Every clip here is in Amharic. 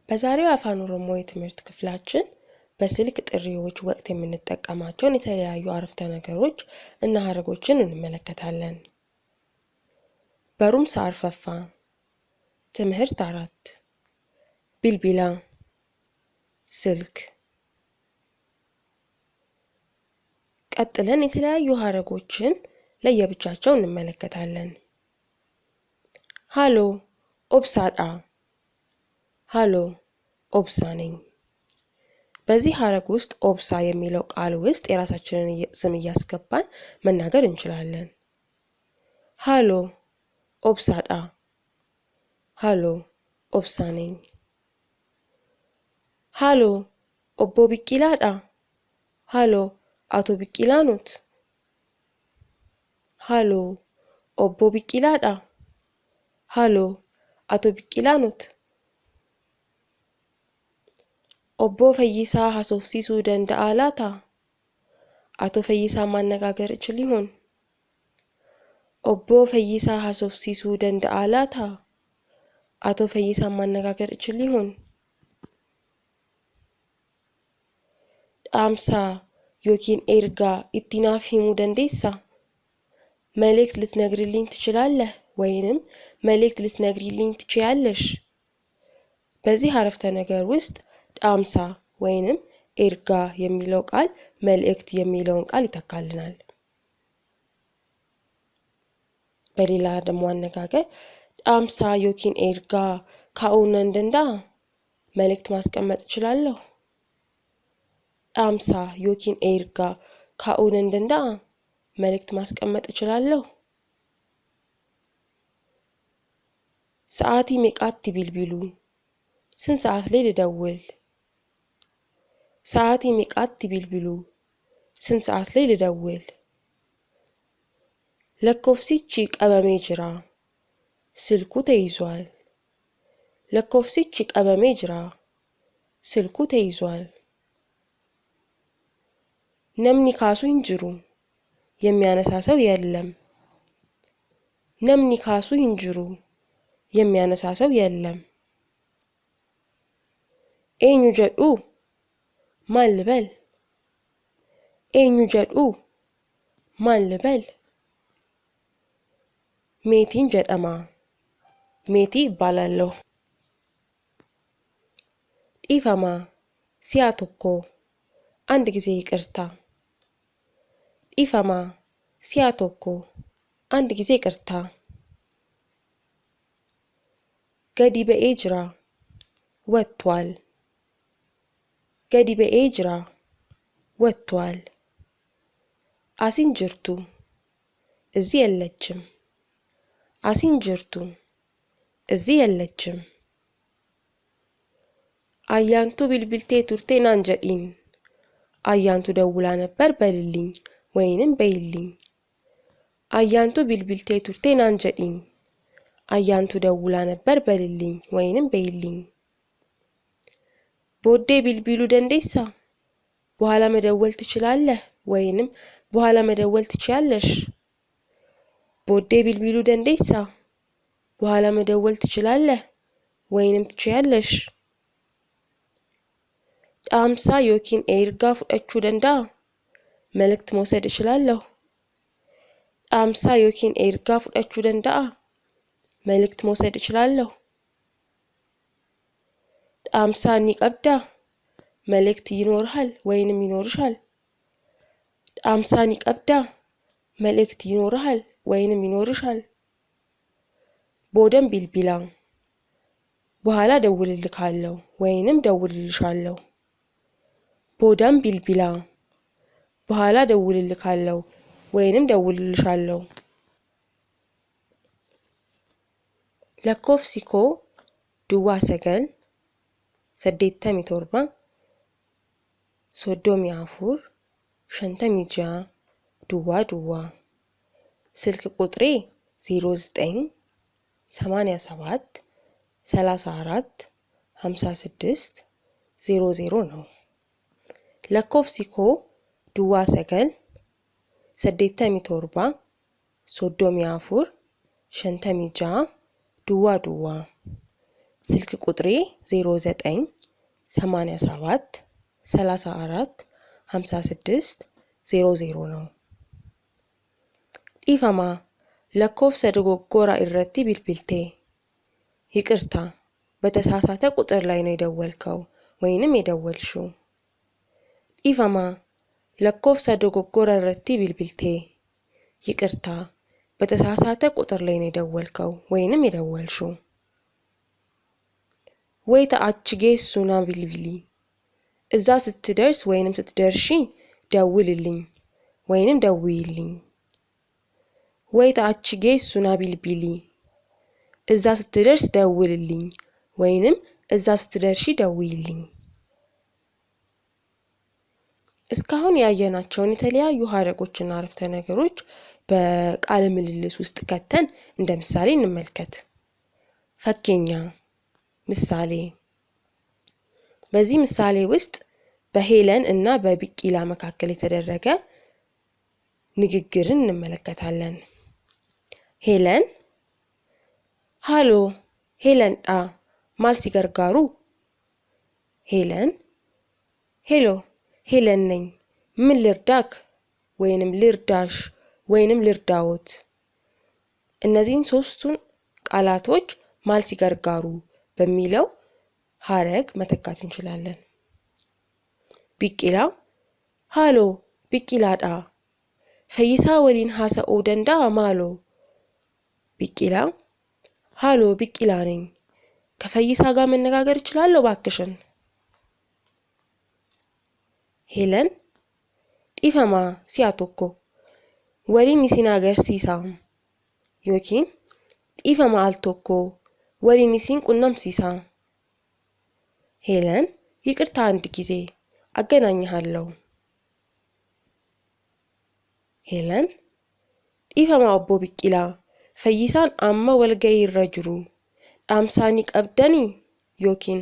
በዛሬው አፋን ኦሮሞ የትምህርት ክፍላችን በስልክ ጥሪዎች ወቅት የምንጠቀማቸውን የተለያዩ አረፍተ ነገሮች እና ሐረጎችን እንመለከታለን። በሩምሳ አርፈፋ ትምህርት 4 ቢልቢላ ስልክ። ቀጥለን የተለያዩ ሐረጎችን ለየብቻቸው እንመለከታለን። ሃሎ ኦብሳዳ ሃሎ ኦብሳ ነኝ። በዚህ ሐረግ ውስጥ ኦብሳ የሚለው ቃል ውስጥ የራሳችንን ስም እያስገባን መናገር እንችላለን። ሃሎ ኦብሳዳ ሃሎ ኦብሳ ነኝ። ሃሎ ኦቦ ቢቂላዳ ሃሎ አቶ ቢቂላ ኖት። ሃሎ ኦቦ ቢቂላዳ ሃሎ አቶ ቢቂላ ኖት። ኦቦ ፈይሳ ሀሶፍሲሱ ደንደአ ላታ አቶ ፈይሳ ማነጋገር እችል ይሆን? ኦቦ ፈይሳ ሀሶፍሲሱ ደንደአ ላታ አቶ ፈይሳ ማነጋገር እችል ይሆን? ዳምሳ ዮኪን ኤርጋ ኢቲናፍ ሂሙ ደንዴሳ መልእክት ልትነግሪልኝ ትችላለህ ወይንም መልእክት ልትነግሪልኝ ትችያለሽ። በዚህ አረፍተ ነገር ውስጥ ዳምሳ ወይንም ኤርጋ የሚለው ቃል መልእክት የሚለውን ቃል ይተካልናል። በሌላ ደግሞ አነጋገር ዳምሳ ዮኪን ኤርጋ ካኡነ እንደንዳ መልእክት ማስቀመጥ እችላለሁ። ዳምሳ ዮኪን ኤርጋ ካኡነ እንደንዳ መልእክት ማስቀመጥ እችላለሁ። ሰዓቲ ሜቃቲ ቢልቢሉ ስንት ሰዓት ላይ ልደውል? ሰዓቲ ሜቃቲ ቢልቢሉ ስንት ሰዓት ላይ ልደውል? ለኮፍሲቺ ቀበሜ ጅራ ስልኩ ተይዟል። ለኮፍሲቺ ቀበሜ ጅራ ስልኩ ተይዟል። ነምኒ ካሱ ይንጅሩ የሚያነሳ ሰው የለም። ነምኒ ካሱ ይንጅሩ የሚያነሳ ሰው የለም። ኤኙ ጀዱ ማን ልበል? ኤኙ ጀዱ ማን ልበል? ሜቲን ጀደማ ሜቲ ይባላለሁ። ዲፈማ ሲያቶኮ አንድ ጊዜ ይቅርታ። ዲፈማ ሲያቶኮ አንድ ጊዜ ይቅርታ። ገዲ በኤጅራ ወጥቷል። ገዲ በኤጅራ ወጥቷል። አሲንጅርቱ እዚህ የለችም። አሲንጅርቱ እዚህ የለችም። አያንቱ ቢልቢልቴ ቱርቴ ናንጀዲን አያንቱ ደውላ ነበር በልልኝ ወይንም በይልኝ። አያንቱ ቢልቢልቴ ቱርቴ ናንጀዲን አያንቱ ደውላ ነበር በልልኝ ወይንም በይልኝ። ቦዴ ቢልቢሉ ደንዴሳ በኋላ መደወል ትችላለህ ወይንም በኋላ መደወል ትችያለሽ። ቦዴ ቢልቢሉ ደንዴሳ በኋላ መደወል ትችላለህ ወይንም ትችያለሽ። ዳምሳ ዮኪን ኤርጋ ፉደቹ ደንዳ መልእክት መውሰድ እችላለሁ። ዳምሳ ዮኪን ኤርጋ ፉደቹ ደንዳ መልእክት መውሰድ እችላለሁ። ዳምሳ ኒቀብዳ መልእክት ይኖርሃል ወይንም ይኖርሻል። ዳምሳ ኒቀብዳ መልእክት ይኖርሃል ወይንም ይኖርሻል። ቦደን ቢልቢላ በኋላ ደውልልካለሁ ወይንም ደውልልሻለሁ። ቦደን ቢልቢላ በኋላ ደውልልካለሁ ወይንም ደውልልሻለሁ። ለኮፍሲኮ ዱዋ ሰገል ሰዴተሚ ቶርባ ሶዶሚ አፉር ሸንተሚ ጃ ዱዋ ዱዋ። ስልክ ቁጥሬ 09 87 34 56 00 ነው። ለኮፍሲኮ ዱዋ ሰገል ሰዴተሚ ቶርባ ሶዶሚ አፉር ሸንተሚ ጃ ዱዋ ዱዋ ስልክ ቁጥሬ 09 87 34 56 00 ነው። ኢፈማ ለኮፍሰ ዶጎጎራ ኢረቲ ቢልቢልቴ ይቅርታ በተሳሳተ ቁጥር ላይ ነው የደወልከው ወይንም የደወልሽው። ኢፈማ ለኮፍሰ ዶጎጎራ ኢረቲ ቢልቢልቴ ይቅርታ በተሳሳተ ቁጥር ላይ ነው የደወልከው ወይንም የደወልሽው። ወይታ አችጌሱና ቢልቢሊ እዛ ስትደርስ ወይንም ስትደርሺ ደውልልኝ ወይንም ደውይልኝ። ወይታ አችጌሱና ቢልቢሊ እዛ ስትደርስ ደውልልኝ ወይንም እዛ ስትደርሺ ደውይልኝ። እስካሁን ያየናቸውን የተለያዩ ሐረጎችና አረፍተ ነገሮች በቃለ ምልልስ ውስጥ ከተን እንደ ምሳሌ እንመልከት። ፈኬኛ ምሳሌ በዚህ ምሳሌ ውስጥ በሄለን እና በቢቂላ መካከል የተደረገ ንግግርን እንመለከታለን። ሄለን ሃሎ ሄለን ዳ ማልሲ ገርጋሩ ሄለን ሄሎ ሄለን ነኝ ምን ልርዳክ ወይንም ልርዳሽ ወይንም ልርዳዎት። እነዚህን ሶስቱን ቃላቶች ማልሲ ገርጋሩ በሚለው ሐረግ መተካት እንችላለን። ቢቂላ ሃሎ ቢቂላ ዳ ፈይሳ ወሊን ሐሰኦ ደንዳ ማሎ ቢቂላ ሃሎ ቢቂላ ነኝ ከፈይሳ ጋር መነጋገር እችላለሁ ባክሽን። ሄለን ኢፈማ ሲያቶኮ ወሊን ሲናገር ሲሳም ዮኪን ኢፈማ አልቶኮ ወሊን ሲን ቁናም ሲሳ። ሄለን ይቅርታ አንድ ጊዜ አገናኝሃለሁ። ሄለን ኢፈማ ኦቦ ቢቂላ ፈይሳን አማ ወልገይ ይረጅሩ ዳምሳኒ ቀብደኒ ዮኪን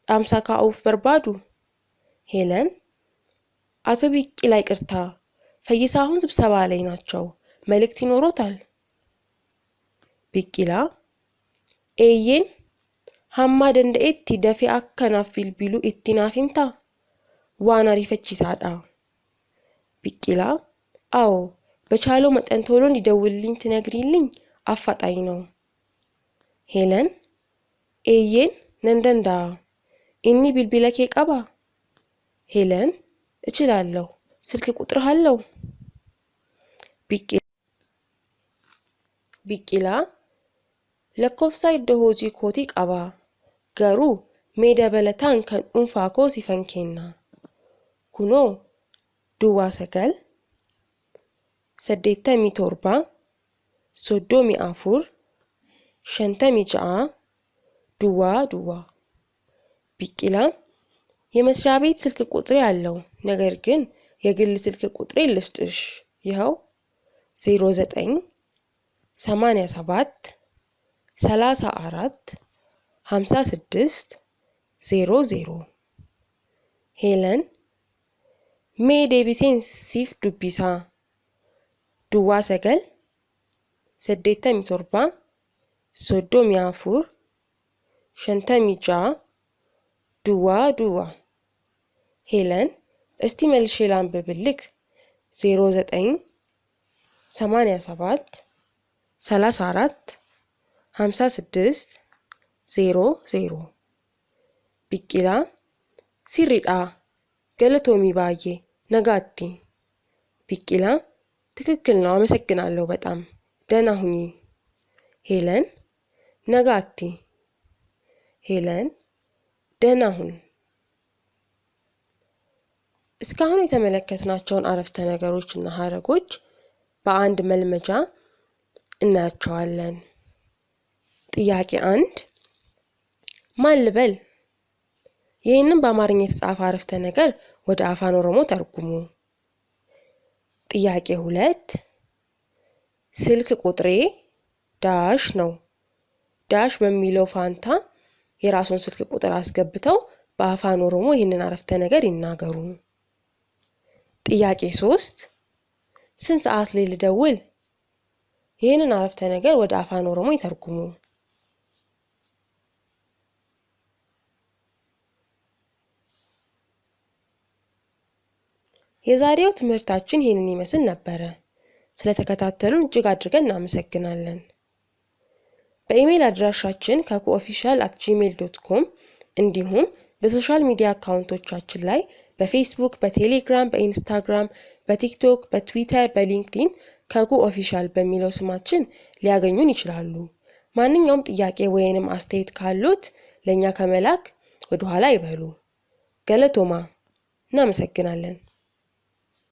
ዳምሳ ካኡፍ በርባዱ። ሄለን አቶ ቢቂላ ይቅርታ ፈይሳ አሁን ስብሰባ ላይ ናቸው መልእክት ይኖሮታል። ቢቂላ ኤየን ሐማ ደንደኤቲ ደፊ አከናፍ ቢልቢሉ ኢቲናፊምታ ዋና ሪፈቺሳዳ። ቢቂላ አዎ በቻለው መጠን ቶሎ እንዲደውልልኝ ትነግሪልኝ አፋጣኝ ነው። ሄለን ኤየን ነንደንዳ ኢኒ ቢልቢለኬ ቀባ ሄለን እችላለሁ ስልክ ቁጥርህ አለው። ቢቂላ ለኮፍሳ ይደሆጂ ኮቲ ቀባ ገሩ ሜዳ በለታን ከንኡንፋኮ ሲፈንኬና ኩኖ ዱዋ ሰገል ሰዴተሚ ቶርባ ሶዶሚ አፉር ሸንተሚ ጃአ ዱዋ ዱዋ። ቢቂላ የመስሪያ ቤት ስልክ ቁጥሬ አለው ነገር ግን የግል ስልክ ቁጥሬ ልስጥሽ ይኸው 09 87 34 56 00። ሄለን ሜ ዴቢሴን ሲፍ ዱቢሳ ዱዋ ሰገል ሰዴተሚ ቶርባ ሶዶሚ አፉር ሸንተሚ ጃአ ዱዋ ዱዋ። ሄለን እስቲ መልሼ ላንብብልክ 09 87 34 56 00። ቢቂላ ሲሪዳ ገለቶሚ ባዬ ነጋቲ ቢቂላ ትክክል ነው አመሰግናለሁ በጣም ደህና ሁኚ። ሄለን ነጋቲ ሄለን ደህና ሁን። እስካሁን የተመለከትናቸውን አረፍተ ነገሮች እና ሐረጎች በአንድ መልመጃ እናያቸዋለን። ጥያቄ 1 ማን ልበል? ይህንን በአማርኛ የተጻፈ አረፍተ ነገር ወደ አፋን ኦሮሞ ተርጉሙ። ጥያቄ 2 ስልክ ቁጥሬ ዳሽ ነው። ዳሽ በሚለው ፋንታ የራስዎን ስልክ ቁጥር አስገብተው በአፋን ኦሮሞ ይህንን አረፍተ ነገር ይናገሩ። ጥያቄ 3 ስንት ሰዓት ላይ ልደውል? ይህንን አረፍተ ነገር ወደ አፋን ኦሮሞ ይተርጉሙ። የዛሬው ትምህርታችን ይሄንን ይመስል ነበር። ስለተከታተሉን እጅግ አድርገን እናመሰግናለን። በኢሜል አድራሻችን kakuofficial@gmail.com እንዲሁም በሶሻል ሚዲያ አካውንቶቻችን ላይ በፌስቡክ፣ በቴሌግራም፣ በኢንስታግራም፣ በቲክቶክ፣ በትዊተር፣ በሊንክድኢን ከኩ ኦፊሻል በሚለው ስማችን ሊያገኙን ይችላሉ። ማንኛውም ጥያቄ ወይንም አስተያየት ካሉት ለኛ ከመላክ ወደ ኋላ ይበሉ። ገለቶማ እናመሰግናለን።